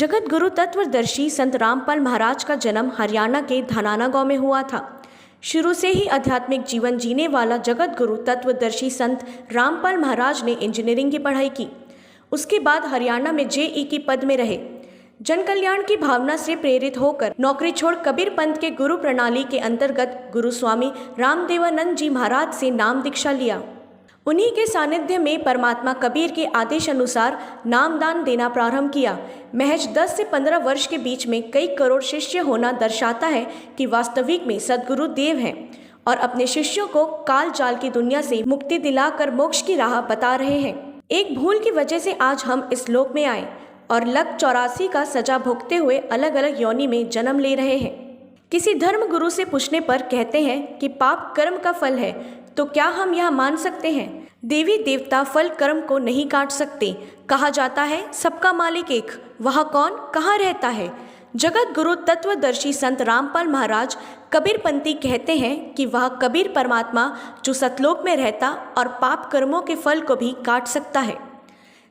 जगत गुरु तत्वदर्शी संत रामपाल महाराज का जन्म हरियाणा के धनाना गांव में हुआ था। शुरू से ही आध्यात्मिक जीवन जीने वाला जगत गुरु तत्वदर्शी संत रामपाल महाराज ने इंजीनियरिंग की पढ़ाई की। उसके बाद हरियाणा में JE की पद में रहे। जन कल्याण की भावना से प्रेरित होकर नौकरी छोड़ कबीर पंथ के गुरु प्रणाली के अंतर्गत गुरु स्वामी रामदेवानंद जी महाराज से नाम दीक्षा लिया। उन्हीं के सानिध्य में परमात्मा कबीर के आदेश अनुसार नामदान देना प्रारंभ किया। महज 10 से 15 वर्ष के बीच में कई करोड़ शिष्य होना दर्शाता है कि वास्तविक में सद्गुरु देव हैं और अपने शिष्यों को काल जाल की दुनिया से मुक्ति दिलाकर मोक्ष की राह बता रहे हैं। एक भूल की वजह से आज हम इस लोक में आए और लग 84 का सजा भुगतते हुए अलग अलग योनि में जन्म ले रहे हैं। किसी धर्म गुरु से पूछने पर कहते हैं कि पाप कर्म का फल है, तो क्या हम यह मान सकते हैं? देवी देवता फल कर्म को नहीं काट सकते। कहा जाता है सबका मालिक एक, वह कौन कहाँ रहता है? जगत गुरु तत्वदर्शी संत रामपाल महाराज कबीरपंथी कहते हैं कि वह कबीर परमात्मा जो सतलोक में रहता और पाप कर्मों के फल को भी काट सकता है,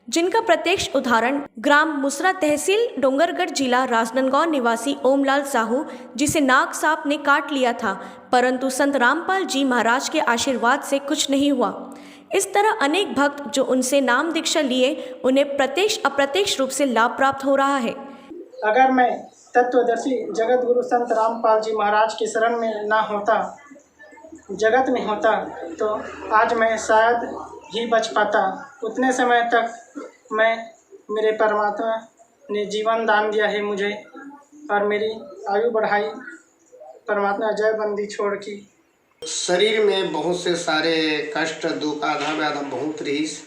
जिनका प्रत्यक्ष उदाहरण ग्राम मुसरा तहसील डोंगरगढ़ जिला राजनांदगांव निवासी ओमलाल साहू, जिसे नाग सांप ने काट लिया था, परंतु संत रामपाल जी महाराज के आशीर्वाद से कुछ नहीं हुआ। इस तरह अनेक भक्त जो उनसे नाम दीक्षा लिए, उन्हें प्रत्यक्ष अप्रत्यक्ष रूप से लाभ प्राप्त हो रहा है। अगर मैं तत्वदर्शी जगत गुरु संत रामपाल जी महाराज की शरण में ना होता, जगत में होता, तो आज मैं शायद ही बच पाता। उतने समय तक मेरे परमात्मा ने जीवन दान दिया है मुझे और मेरी आयु बढ़ाई। परमात्मा जय बंदी छोड़ की। शरीर में बहुत से सारे कष्ट दुख आधा व्याधा बहुत रहीस,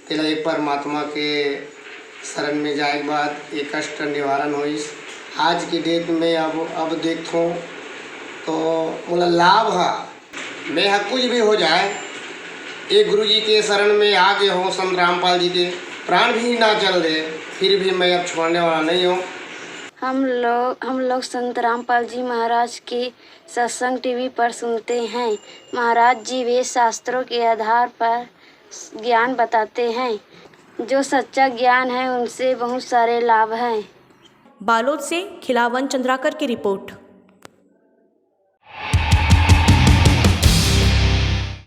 तेला एक परमात्मा के शरण में जाए के बाद ये कष्ट निवारण होइस। आज की डेट में अब देखो तो मोला लाभ है, मैं कुछ भी हो जाए, एक गुरु जी के शरण में आ गए हो, संत रामपाल जी के प्राण भी ना चल रहे, फिर भी मैं अब छोड़ने वाला नहीं हूँ। हम लोग संत रामपाल जी महाराज की सत्संग टीवी पर सुनते हैं। महाराज जी वे शास्त्रों के आधार पर ज्ञान बताते हैं। जो सच्चा ज्ञान है उनसे बहुत सारे लाभ हैं। बालोद से खिलावन चंद्राकर की रिपोर्ट।